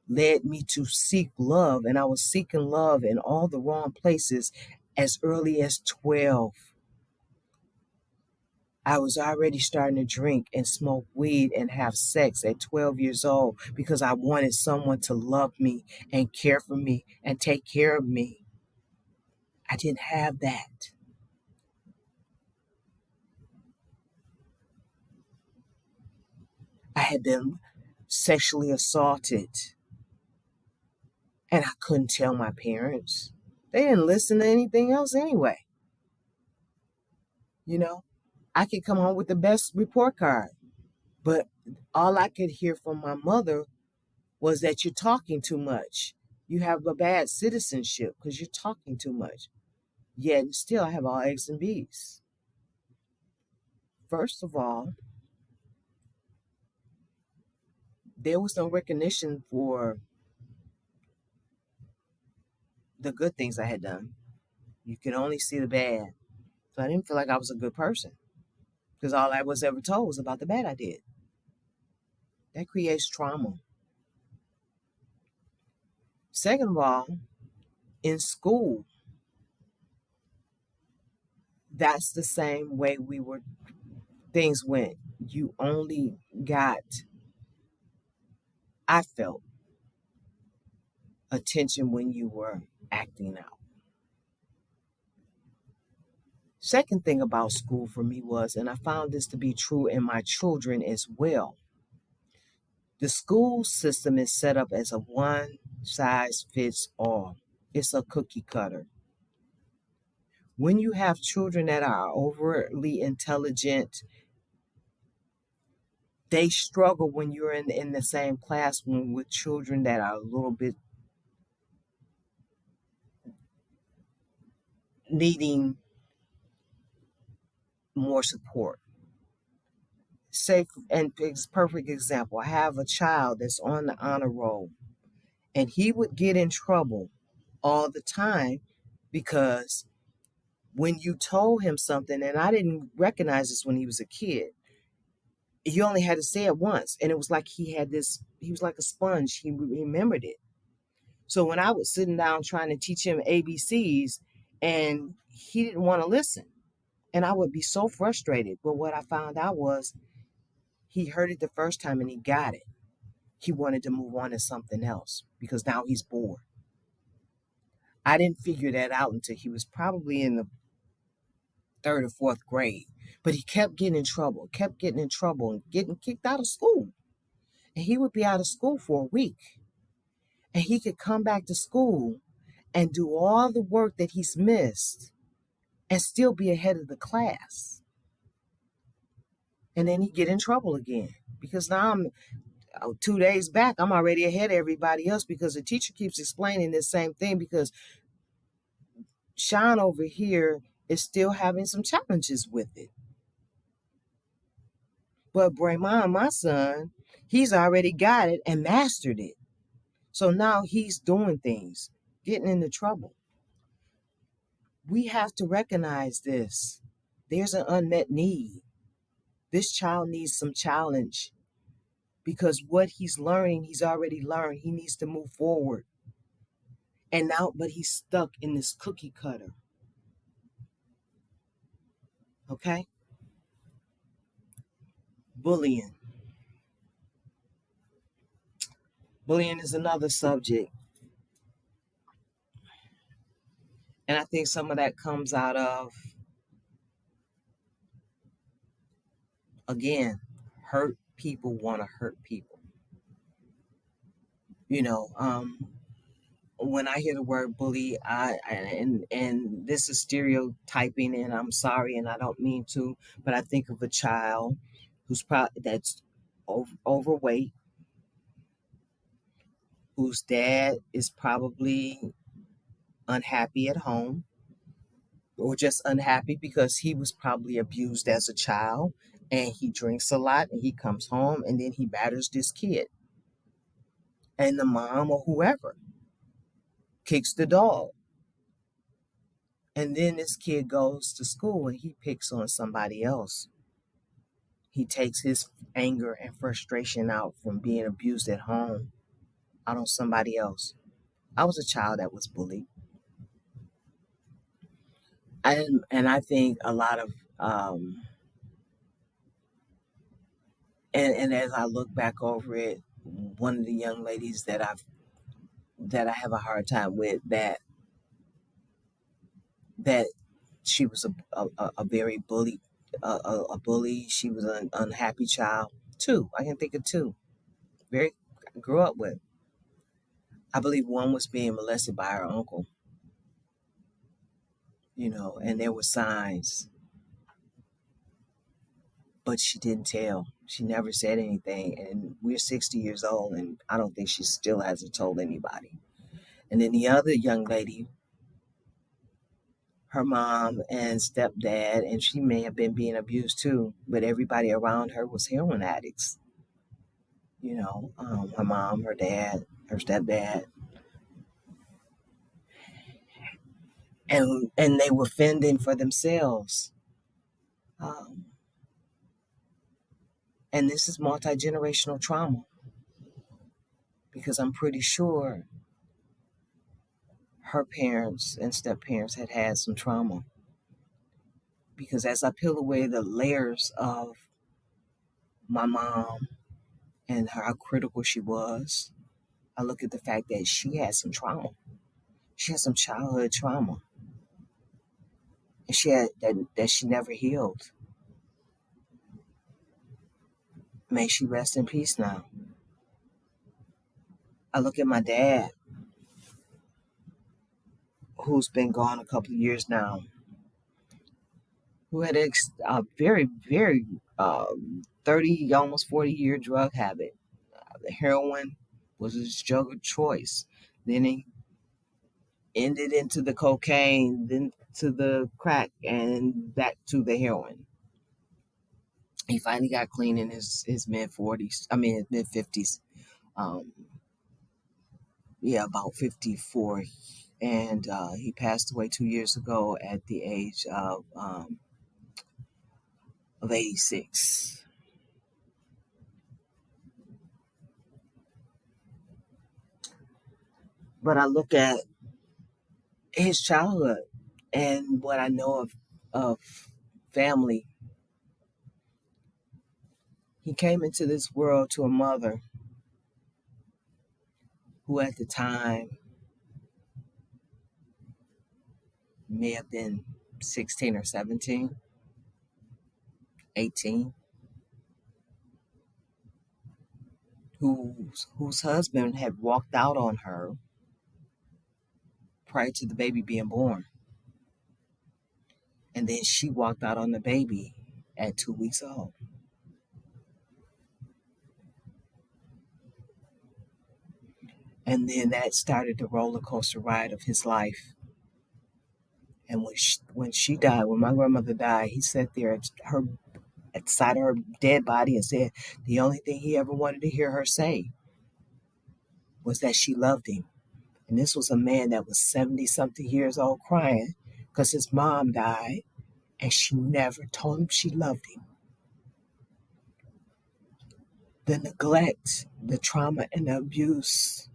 led me to seek love, and I was seeking love in all the wrong places as early as 12. I was already starting to drink and smoke weed and have sex at 12 years old because I wanted someone to love me and care for me and take care of me. I didn't have that. I had been sexually assaulted, and I couldn't tell my parents. They didn't listen to anything else anyway. You know, I could come home with the best report card, but all I could hear from my mother was that you're talking too much. You have a bad citizenship because you're talking too much. Yet still, I have all A's and B's. First of all, there was no recognition for the good things I had done. You could only see the bad. So I didn't feel like I was a good person because all I was ever told was about the bad I did. That creates trauma. Second of all, in school, that's the same way things went. You only got, I felt, attention when you were acting out. Second thing about school for me was, and I found this to be true in my children as well, the school system is set up as a one size fits all. It's a cookie cutter. When you have children that are overtly intelligent, they struggle when you're in the same classroom with children that are a little bit needing more support. Say, and perfect example, I have a child that's on the honor roll, and he would get in trouble all the time because when you told him something, and I didn't recognize this when he was a kid, you only had to say it once, and it was like he was like a sponge. He remembered it. So when I was sitting down trying to teach him ABCs, and he didn't want to listen, and I would be so frustrated. But what I found out was he heard it the first time and he got it. He wanted to move on to something else because now he's bored. I didn't figure that out until he was probably in the third or fourth grade. But he kept getting in trouble, and getting kicked out of school. And he would be out of school for a week. And he could come back to school and do all the work that he's missed and still be ahead of the class. And then he'd get in trouble again because now 2 days back, I'm already ahead of everybody else because the teacher keeps explaining the same thing because Sean over here is still having some challenges with it. But Brayman, my son, he's already got it and mastered it. So now he's doing things, getting into trouble. We have to recognize this. There's an unmet need. This child needs some challenge. because what he's learning, he's already learned. He needs to move forward. And now, but he's stuck in this cookie cutter. Okay? Bullying. Bullying is another subject. And I think some of that comes out of, again, hurt people want to hurt people. You know, when I hear the word bully, and this is stereotyping, and I'm sorry, and I don't mean to, but I think of a child who's probably that's overweight, whose dad is probably unhappy at home, or just unhappy because he was probably abused as a child, and he drinks a lot, and he comes home, and then he batters this kid, and the mom or whoever kicks the dog. And then this kid goes to school and he picks on somebody else. He takes his anger and frustration out from being abused at home out on somebody else. I was a child that was bullied. And I think a lot of and as I look back over it, one of the young ladies that I have a hard time with, that she was a very bully, a bully. She was an unhappy child. Two, I can think of two. Very grew up with. I believe one was being molested by her uncle. And there were signs, but she didn't tell. She never said anything, and we're 60 years old, and I don't think she still hasn't told anybody. And then the other young lady, her mom and stepdad, and she may have been being abused too, but everybody around her was heroin addicts. Her mom, her dad, her stepdad, and they were fending for themselves. Um, and this is multi-generational trauma, because I'm pretty sure her parents and step parents had some trauma. Because as I peel away the layers of my mom and how critical she was, I look at the fact that she had some trauma. She had some childhood trauma, and she had that she never healed. May she rest in peace now. I look at my dad, who's been gone a couple of years now, who had a very, very 30, almost 40-year drug habit. The heroin was his drug of choice. Then he ended into the cocaine, then to the crack, and back to the heroin. He finally got clean in his mid 40s. I mean, his mid 50s. Um, yeah, about 54. And he passed away 2 years ago at the age of 86. But I look at his childhood and what I know of family. He came into this world to a mother who at the time may have been 16 or 17, 18, whose husband had walked out on her prior to the baby being born. And then she walked out on the baby at 2 weeks old. And then that started the roller coaster ride of his life. And when she died, when my grandmother died, he sat there at the side of her dead body and said the only thing he ever wanted to hear her say was that she loved him. And this was a man that was 70 something years old crying because his mom died and she never told him she loved him. the neglect, the trauma and the abuse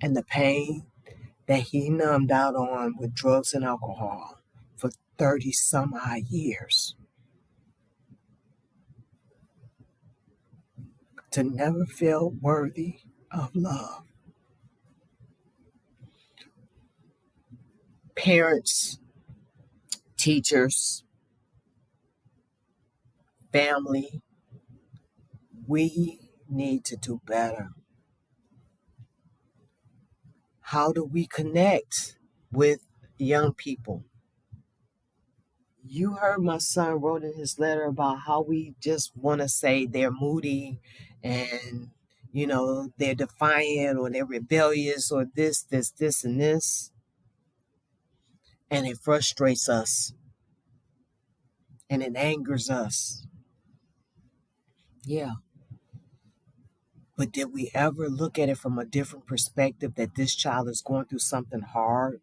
and the pain that he numbed out on with drugs and alcohol for 30 some odd years, to never feel worthy of love. Parents, teachers, family, we need to do better. How do we connect with young people? You heard my son wrote in his letter about how we just want to say they're moody and, they're defiant or they're rebellious or this, and this. And it frustrates us and it angers us. Yeah. But did we ever look at it from a different perspective, that this child is going through something hard,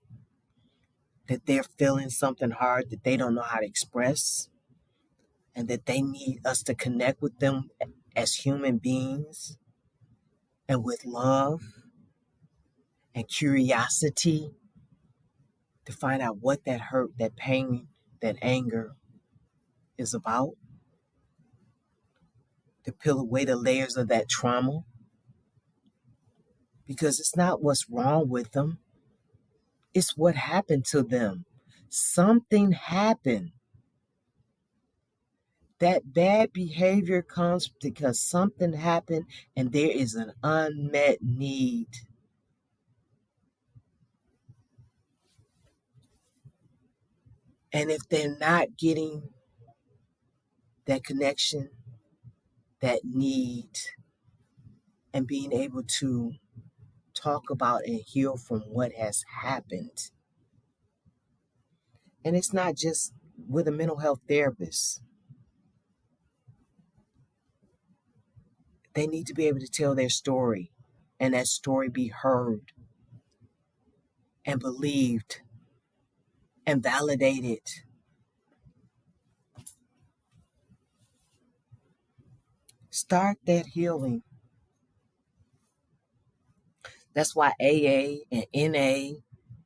that they're feeling something hard that they don't know how to express, and that they need us to connect with them as human beings and with love and curiosity to find out what that hurt, that pain, that anger is about, to peel away the layers of that trauma? Because it's not what's wrong with them, it's what happened to them. Something happened. That bad behavior comes because something happened and there is an unmet need. And if they're not getting that connection, that need, and being able to talk about and heal from what has happened. And it's not just with a mental health therapist. They need to be able to tell their story and that story be heard and believed and validated. Start that healing. That's why AA and NA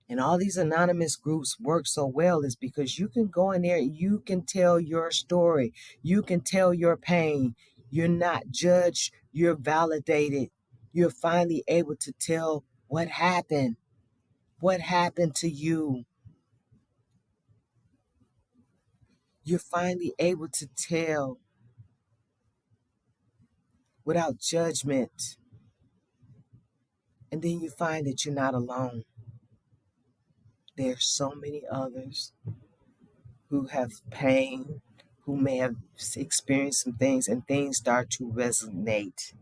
and all these anonymous groups work so well, is because you can go in there, you can tell your story, you can tell your pain. You're not judged, you're validated. You're finally able to tell what happened to you. You're finally able to tell without judgment. And then you find that you're not alone. There's so many others who have pain, who may have experienced some things, and things start to resonate.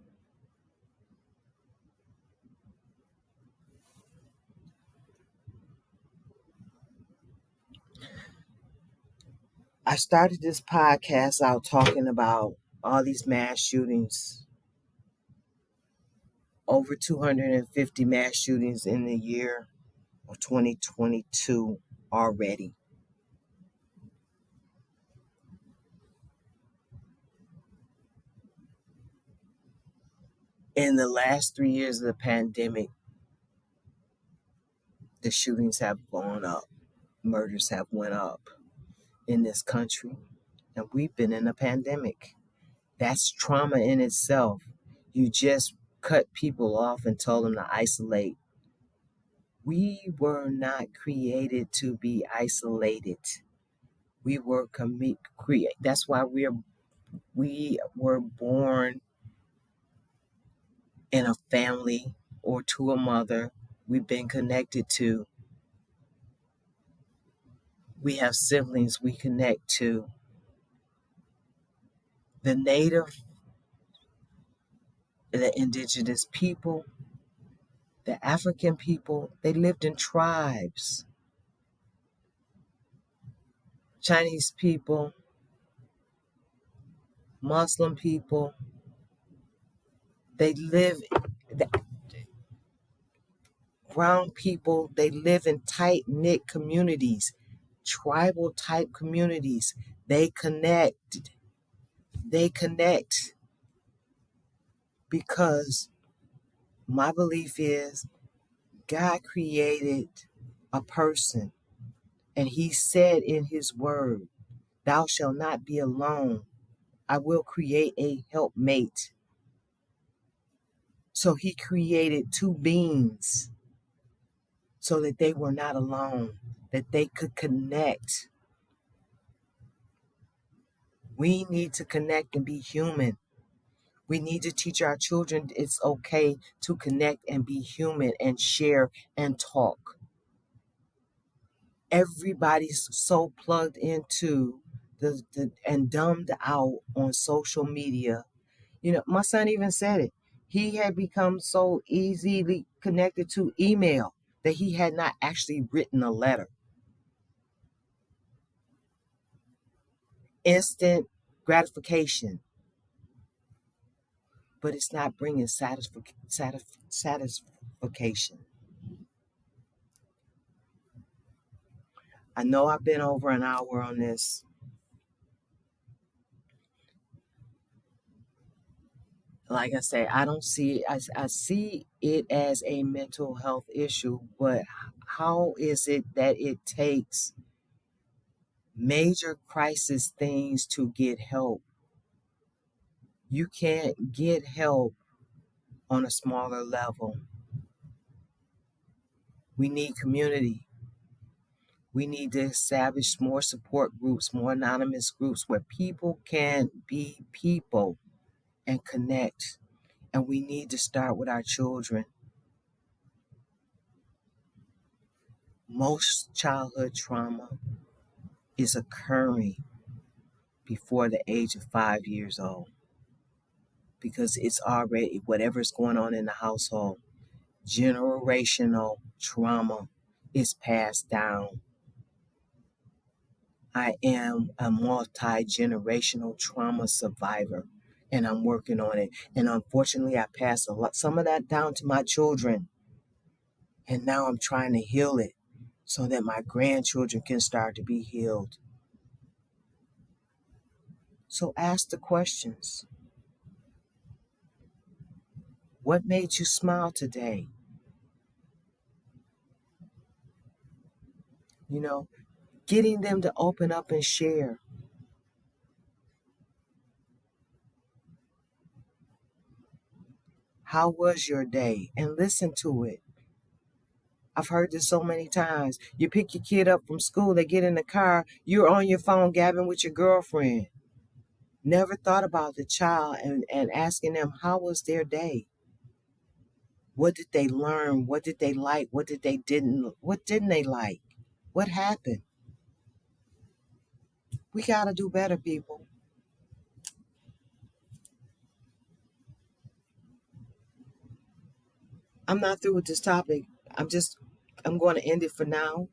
I started this podcast out talking about all these mass shootings, over 250 mass shootings in the year of 2022 already. In the last 3 years of the pandemic, the shootings have gone up, murders have went up in this country, and we've been in a pandemic. That's trauma in itself. You just cut people off and told them to isolate. We were not created to be isolated. We were create. That's why we were born in a family or to a mother. We've been connected to. We have siblings we connect to. The native, the indigenous people, the African people, they lived in tribes. Chinese people, Muslim people, they live, the brown people, they live in tight-knit communities, tribal type communities. They connect. because my belief is God created a person, and he said in his word, "Thou shalt not be alone. I will create a helpmate." So he created two beings so that they were not alone, that they could connect. We need to connect and be human. We need to teach our children it's okay to connect and be human and share and talk. Everybody's so plugged into the and dumbed out on social media. You know, my son even said it. He had become so easily connected to email that he had not actually written a letter. Instant gratification, but it's not bringing satisfaction. I know I've been over an hour on this. Like I say, I don't see it. I see it as a mental health issue, but how is it that it takes major crisis things to get help? You can't get help on a smaller level. We need community. We need to establish more support groups, more anonymous groups where people can be people and connect. And we need to start with our children. Most childhood trauma is occurring before the age of 5 years old because it's already whatever's going on in the household. Generational trauma is passed down. I am a multi-generational trauma survivor, and I'm working on it. And unfortunately, I passed some of that down to my children. And now I'm trying to heal it so that my grandchildren can start to be healed. So ask the questions. What made you smile today? You know, getting them to open up and share. How was your day? And listen to it. I've heard this so many times. You pick your kid up from school, they get in the car, you're on your phone gabbing with your girlfriend. Never thought about the child and asking them how was their day? What did they learn? What did they like? What didn't they like? What happened? We gotta do better, people. I'm not through with this topic. I'm going to end it for now,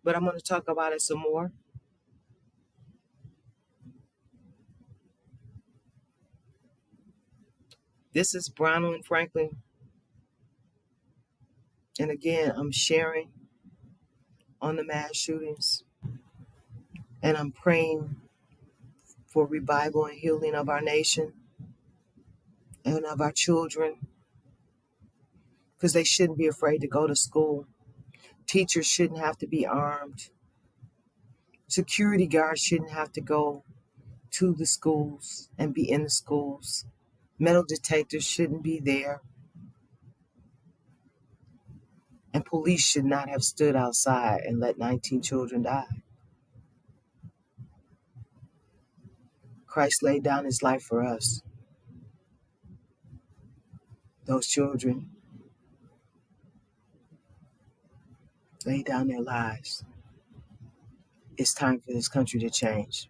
but I'm going to talk about it some more. This is Bronwyn Franklin. And again, I'm sharing on the mass shootings. And I'm praying for revival and healing of our nation and of our children. Because they shouldn't be afraid to go to school. Teachers shouldn't have to be armed. Security guards shouldn't have to go to the schools and be in the schools. Metal detectors shouldn't be there. And police should not have stood outside and let 19 children die. Christ laid down his life for us. Those children laid down their lives. It's time for this country to change.